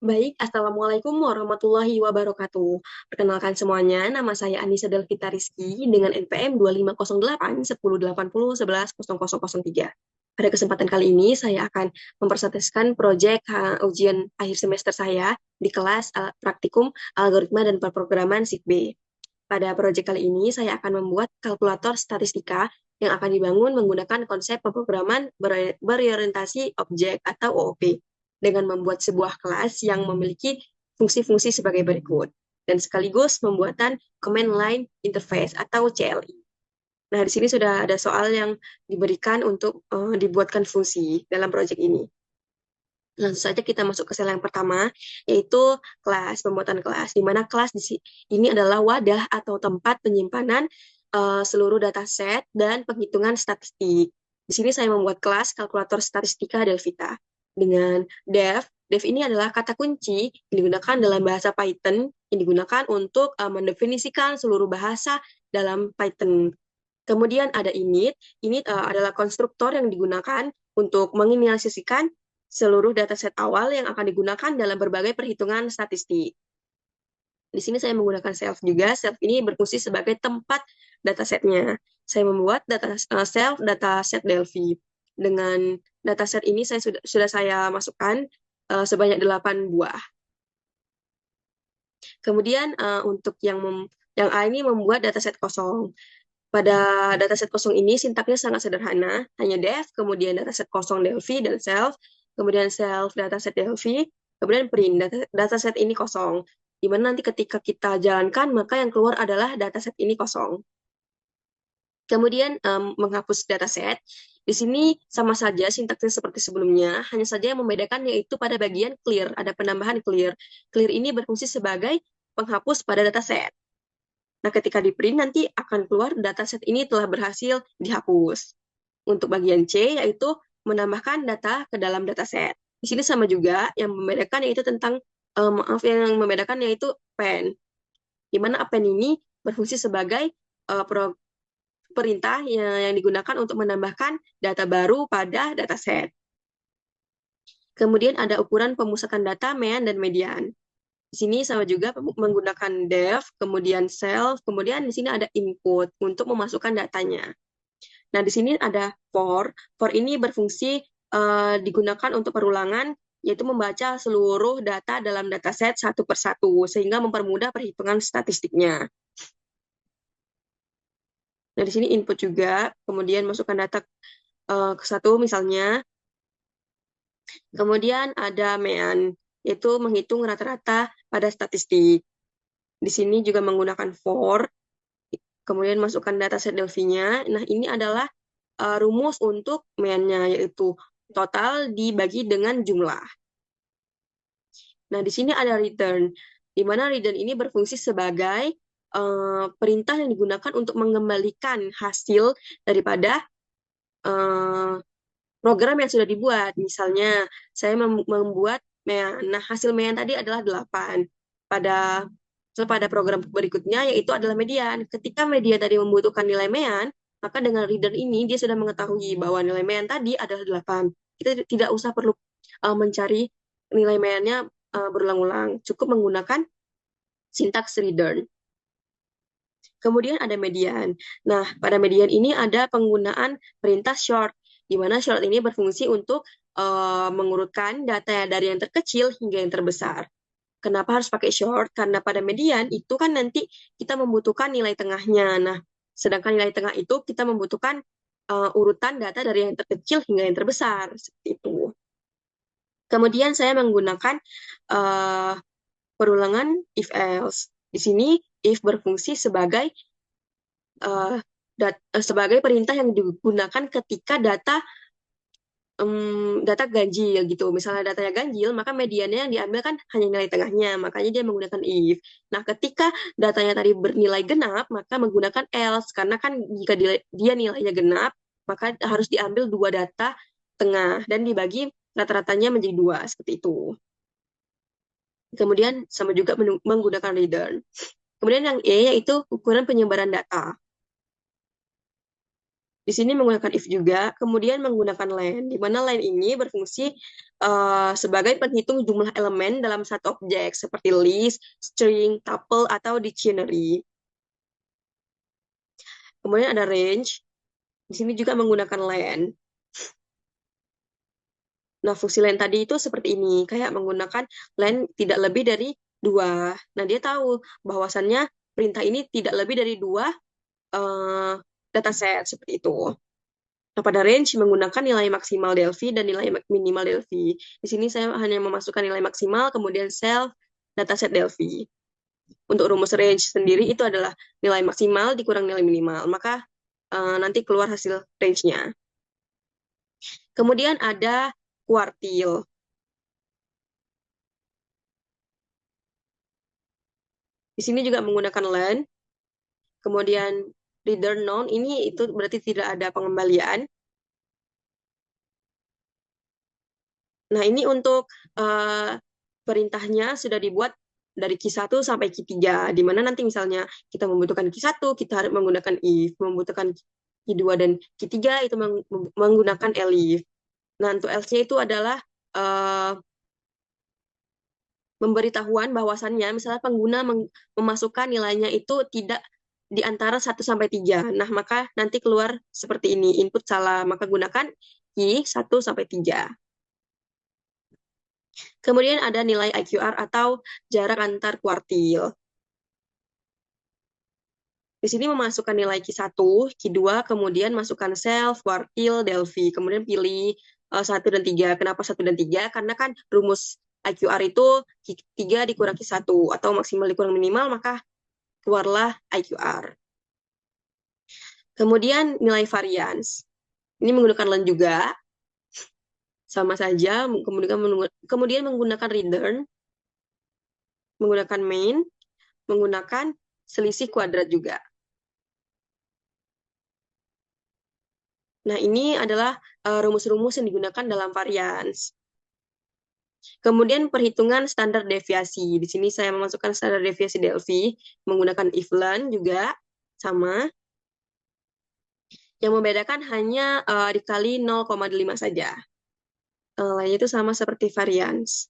Baik, Assalamualaikum warahmatullahi wabarakatuh. Perkenalkan semuanya, nama saya Anissa Delvita Rizky dengan NPM 2508 1080 11 0003. Pada kesempatan kali ini, saya akan mempresentasikan proyek ujian akhir semester saya di kelas praktikum algoritma dan perprograman SIP B. Pada proyek kali ini, saya akan membuat kalkulator statistika yang akan dibangun menggunakan konsep pemrograman berorientasi objek atau OOP dengan membuat sebuah kelas yang memiliki fungsi-fungsi sebagai berikut dan sekaligus pembuatan command line interface atau CLI. Nah, di sini sudah ada soal yang diberikan untuk dibuatkan fungsi dalam proyek ini. Langsung saja kita masuk ke sel yang pertama, yaitu kelas, pembuatan kelas, di mana kelas ini adalah wadah atau tempat penyimpanan seluruh dataset dan penghitungan statistik. Di sini saya membuat kelas kalkulator statistika Delvita dengan dev. Dev ini adalah kata kunci yang digunakan dalam bahasa Python, yang digunakan untuk mendefinisikan seluruh bahasa dalam Python. Kemudian ada init. Init adalah konstruktor yang digunakan untuk menginisialisasikan seluruh dataset awal yang akan digunakan dalam berbagai perhitungan statistik. Di sini saya menggunakan self juga. Self ini berfungsi sebagai tempat datasetnya. Saya membuat self dataset Delphi. Dengan dataset ini sudah saya masukkan sebanyak 8 buah. Kemudian untuk yang A ini membuat dataset kosong. Pada dataset kosong ini sintaknya sangat sederhana, hanya def, kemudian dataset kosong Delphi dan self, kemudian self dataset Delphi, kemudian print dataset ini kosong. Di mana nanti ketika kita jalankan maka yang keluar adalah dataset ini kosong. Kemudian menghapus dataset. Di sini sama saja sintaksnya seperti sebelumnya, hanya saja yang membedakan yaitu pada bagian clear, ada penambahan clear. Clear ini berfungsi sebagai penghapus pada dataset. Nah, ketika di print nanti akan keluar dataset ini telah berhasil dihapus. Untuk bagian C yaitu menambahkan data ke dalam dataset. Di sini sama juga yang membedakan yaitu tentang yang membedakan yaitu append. Di mana append ini berfungsi sebagai perintah yang digunakan untuk menambahkan data baru pada dataset. Kemudian ada ukuran pemusatan data, mean, dan median. Di sini sama juga menggunakan def, kemudian self, kemudian di sini ada input untuk memasukkan datanya. Nah, di sini ada for. For ini berfungsi digunakan untuk perulangan, yaitu membaca seluruh data dalam dataset satu persatu, sehingga mempermudah perhitungan statistiknya. Nah, di sini input juga, kemudian masukkan data ke satu misalnya. Kemudian ada mean, yaitu menghitung rata-rata pada statistik. Di sini juga menggunakan for, kemudian masukkan dataset Delphi-nya. Nah, ini adalah rumus untuk mean-nya, yaitu total dibagi dengan jumlah. Nah, di sini ada return, di mana return ini berfungsi sebagai perintah yang digunakan untuk mengembalikan hasil daripada program yang sudah dibuat. Misalnya, saya membuat mean. Nah, hasil mean tadi adalah 8. Pada program berikutnya, yaitu adalah median. Ketika median tadi membutuhkan nilai mean, maka dengan reader ini, dia sudah mengetahui bahwa nilai mean tadi adalah 8. Kita tidak usah perlu mencari nilai meannya berulang-ulang. Cukup menggunakan sintaks return. Kemudian ada median. Nah, pada median ini ada penggunaan perintah short, di mana short ini berfungsi untuk mengurutkan data dari yang terkecil hingga yang terbesar. Kenapa harus pakai short? Karena pada median itu kan nanti kita membutuhkan nilai tengahnya. Nah, sedangkan nilai tengah itu kita membutuhkan urutan data dari yang terkecil hingga yang terbesar. Seperti itu. Kemudian saya menggunakan uh, perulangan if-else. Di sini if berfungsi sebagai perintah yang digunakan ketika data ganjil gitu. Misalnya datanya ganjil, maka mediannya yang diambil kan hanya nilai tengahnya. Makanya dia menggunakan if. Nah, ketika datanya tadi bernilai genap, maka menggunakan else. Karena kan jika dia nilainya genap, maka harus diambil dua data tengah dan dibagi rata-ratanya menjadi dua. Seperti itu. Kemudian sama juga menggunakan return. Kemudian yang E yaitu ukuran penyebaran data. Di sini menggunakan if juga, kemudian menggunakan len, di mana len ini berfungsi sebagai penghitung jumlah elemen dalam satu objek, seperti list, string, tuple, atau dictionary. Kemudian ada range, di sini juga menggunakan len. Nah, fungsi len tadi itu seperti ini, kayak menggunakan len tidak lebih dari 2. Nah, dia tahu bahwasannya perintah ini tidak lebih dari 2 eh, dataset, seperti itu. Nah, pada range menggunakan nilai maksimal Delphi dan nilai minimal Delphi. Di sini saya hanya memasukkan nilai maksimal, kemudian self dataset Delphi. Untuk rumus range sendiri itu adalah nilai maksimal dikurang nilai minimal. Maka nanti keluar hasil range-nya. Kemudian ada kuartil. Di sini juga menggunakan len. Kemudian return none ini itu berarti tidak ada pengembalian. Nah, ini untuk perintahnya sudah dibuat dari Q1 sampai Q3, di mana nanti misalnya kita membutuhkan Q1, kita harus menggunakan if, membutuhkan Q2 dan Q3 itu menggunakan elif. Nah, untuk else itu adalah uh, pemberitahuan bahwasannya misalnya pengguna memasukkan nilainya itu tidak di antara 1 sampai 3. Nah, maka nanti keluar seperti ini, input salah, maka gunakan Q1 sampai 3. Kemudian ada nilai IQR atau jarak antar kuartil. Di sini memasukkan nilai Q1, Q2, kemudian masukkan self, kuartil, Delphi. Kemudian pilih 1 dan 3. Kenapa 1 dan 3? Karena kan rumus IQR itu Q3 dikurang Q1 atau maksimal dikurang minimal, maka keluarlah IQR. Kemudian nilai variance. Ini menggunakan len juga, sama saja. Kemudian menggunakan return, menggunakan main, menggunakan selisih kuadrat juga. Nah, ini adalah rumus-rumus yang digunakan dalam variance. Kemudian perhitungan standar deviasi. Di sini saya memasukkan standar deviasi Delphi, menggunakan if-len juga, sama. Yang membedakan hanya dikali 0,5 saja. Lainnya itu sama seperti variance.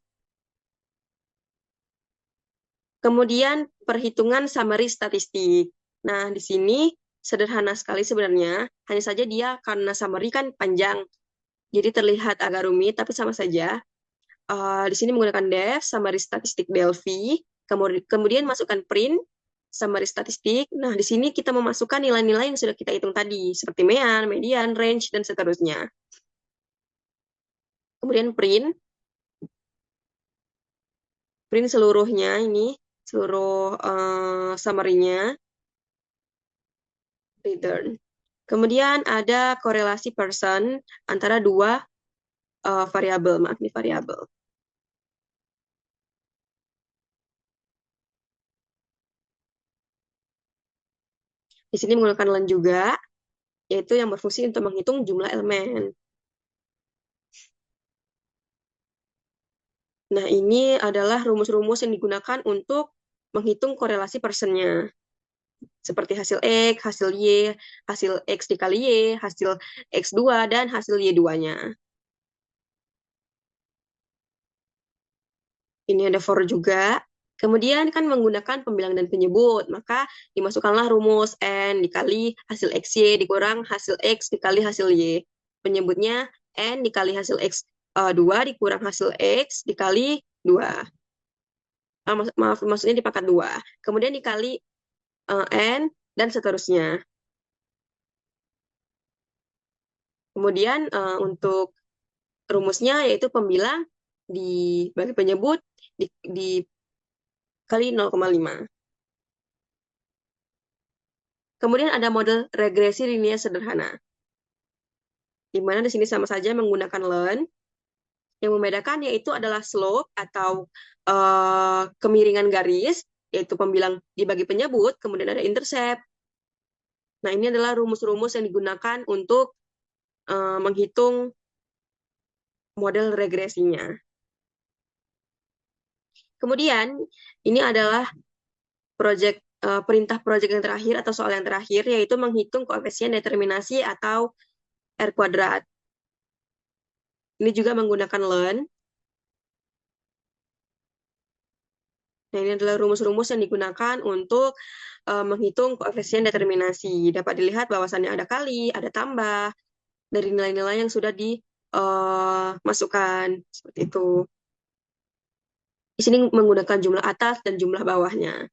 Kemudian perhitungan summary statistik. Nah, di sini sederhana sekali sebenarnya, hanya saja dia karena summary kan panjang, jadi terlihat agak rumit, tapi sama saja. Di sini menggunakan def, summary statistik Delphi, kemudian masukkan print, summary statistik. Nah, di sini kita memasukkan nilai-nilai yang sudah kita hitung tadi, seperti mean, median, range, dan seterusnya. Kemudian print seluruhnya ini, seluruh summary-nya, return. Kemudian ada korelasi person antara dua variabel, maaf ini variabel. Di sini menggunakan len juga, yaitu yang berfungsi untuk menghitung jumlah elemen. Nah, ini adalah rumus-rumus yang digunakan untuk menghitung korelasi personnya. Seperti hasil X, hasil Y, hasil X dikali Y, hasil X2, dan hasil Y2-nya. Ini ada for juga. Kemudian kan menggunakan pembilang dan penyebut, maka dimasukkanlah rumus N dikali hasil XY dikurang hasil X dikali hasil Y. Penyebutnya N dikali hasil X2 dikurang hasil X dikali 2. Maaf, maksudnya dipangkat 2. Kemudian dikali N, dan seterusnya. Kemudian untuk rumusnya yaitu pembilang dibagi penyebut dikali 0,5. Kemudian ada model regresi linear sederhana, di mana di sini sama saja menggunakan len. Yang membedakan yaitu adalah slope atau kemiringan garis, yaitu pembilang dibagi penyebut, kemudian ada intercept. Nah, ini adalah rumus-rumus yang digunakan untuk menghitung model regresinya. Kemudian, ini adalah project perintah project yang terakhir atau soal yang terakhir, yaitu menghitung koefisien determinasi atau R kuadrat. Ini juga menggunakan learn. Nah, ini adalah rumus-rumus yang digunakan untuk menghitung koefisien determinasi. Dapat dilihat bahwasannya ada kali, ada tambah, dari nilai-nilai yang sudah dimasukkan. Seperti itu. Di sini menggunakan jumlah atas dan jumlah bawahnya.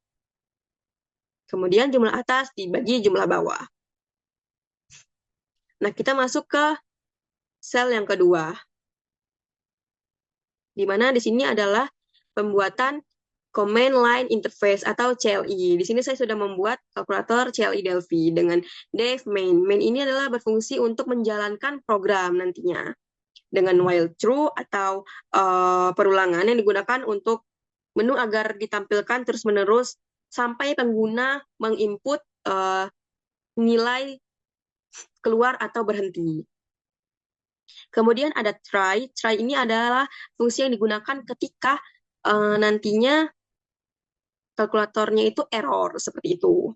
Kemudian jumlah atas dibagi jumlah bawah. Nah, kita masuk ke sel yang kedua, di mana di sini adalah pembuatan Command Line Interface atau CLI. Di sini saya sudah membuat kalkulator CLI Delphi dengan def main. Main ini adalah berfungsi untuk menjalankan program nantinya dengan while true atau perulangan yang digunakan untuk menu agar ditampilkan terus-menerus sampai pengguna menginput nilai keluar atau berhenti. Kemudian ada try. Try ini adalah fungsi yang digunakan ketika nantinya kalkulatornya itu error, seperti itu.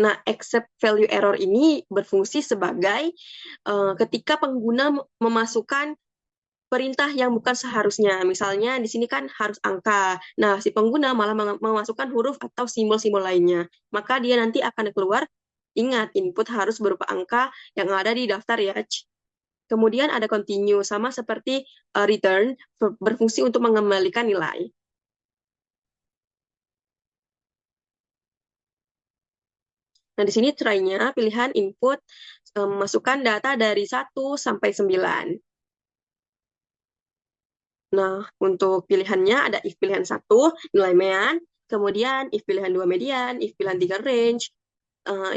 Nah, accept value error ini berfungsi sebagai ketika pengguna memasukkan perintah yang bukan seharusnya. Misalnya di sini kan harus angka. Nah, si pengguna malah memasukkan huruf atau simbol-simbol lainnya. Maka dia nanti akan keluar, ingat, input harus berupa angka yang ada di daftar ya. Kemudian ada continue, sama seperti return, berfungsi untuk mengembalikan nilai. Nah, di sini try-nya pilihan input masukkan data dari 1 sampai 9. Nah, untuk pilihannya ada if pilihan 1, nilai mean, kemudian if pilihan 2 median, if pilihan 3 range,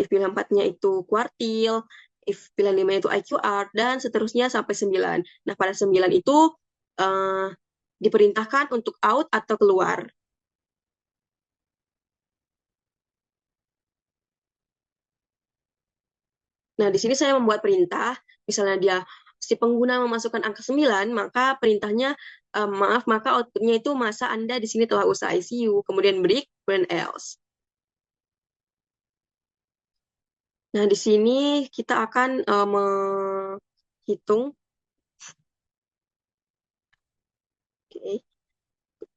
if pilihan 4-nya itu quartile, if pilihan 5 itu IQR, dan seterusnya sampai 9. Nah, pada 9 itu diperintahkan untuk out atau keluar. Nah, di sini saya membuat perintah, misalnya dia si pengguna memasukkan angka 9, maka perintahnya maka outputnya itu masa Anda di sini telah usai ICU, kemudian break, kemudian else. Nah, di sini kita akan menghitung. Okay.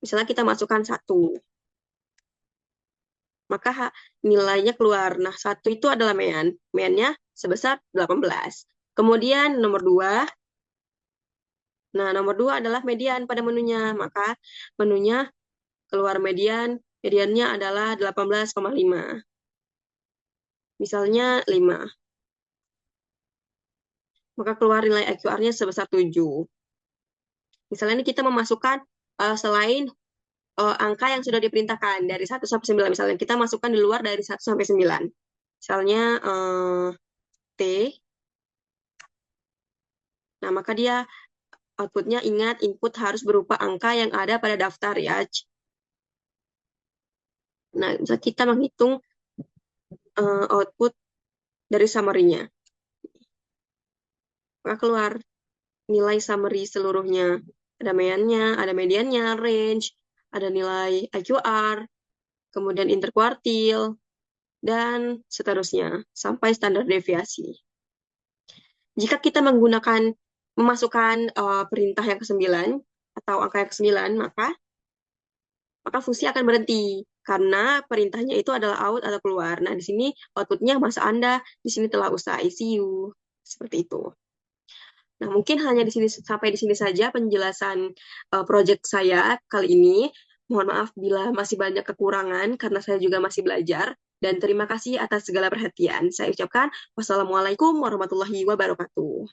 Misalnya kita masukkan 1. Maka nilainya keluar. Nah, 1 itu adalah mean. Meannya sebesar 18. Kemudian nomor 2. Nah, nomor 2 adalah median pada menunya. Maka menunya keluar median. Mediannya adalah 18,5. Misalnya 5. Maka keluar nilai IQR-nya sebesar 7. Misalnya ini kita memasukkan selain angka yang sudah diperintahkan dari 1 sampai 9. Misalnya kita masukkan di luar dari 1 sampai 9. Misalnya T. Nah, maka dia outputnya ingat input harus berupa angka yang ada pada daftar ya. Nah, bisa kita menghitung output dari summary-nya. Maka keluar nilai summary seluruhnya. Ada mean-nya, ada mediannya, range, ada nilai IQR, kemudian interquartile, dan seterusnya, sampai standar deviasi. Jika kita memasukkan perintah yang ke-9, atau angka yang ke-9, maka fungsi akan berhenti, karena perintahnya itu adalah out atau keluar. Nah, di sini outputnya masa Anda, di sini telah usai ICU. Seperti itu. Nah, mungkin hanya sampai di sini saja penjelasan project saya kali ini. Mohon maaf bila masih banyak kekurangan karena saya juga masih belajar. Dan terima kasih atas segala perhatian. Saya ucapkan wassalamualaikum warahmatullahi wabarakatuh.